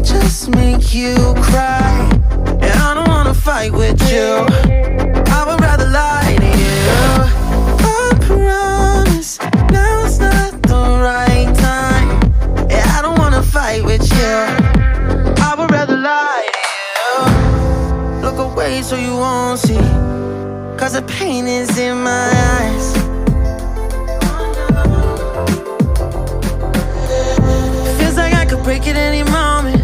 just make you cry. And I don't wanna fight with you. I would rather lie to you. I promise now's not the right time. And I don't wanna fight with you. I would rather lie to you. Look away so you won't see, cause the pain is in my eyes. Feels like I could break at any moment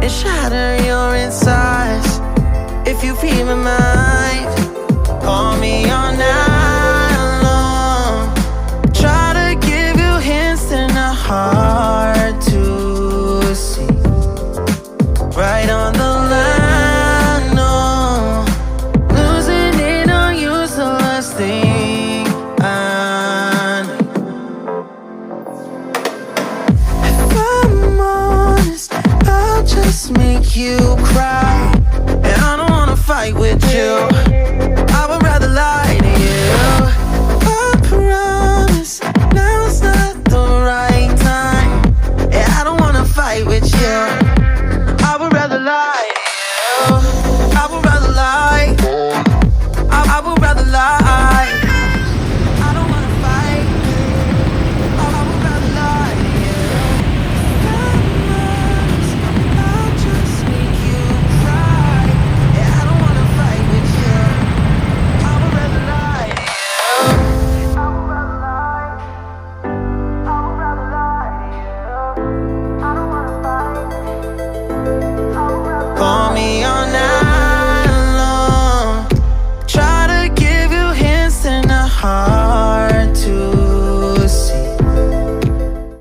and shatter your insides. If you feel my mind, call me all night long. Try to give you hints that are hard to see. Right on the line, no. Losing it on you's the last thing I need. If I'm honest, I'll just make you cry. And I don't wanna fight with you. I would rather lie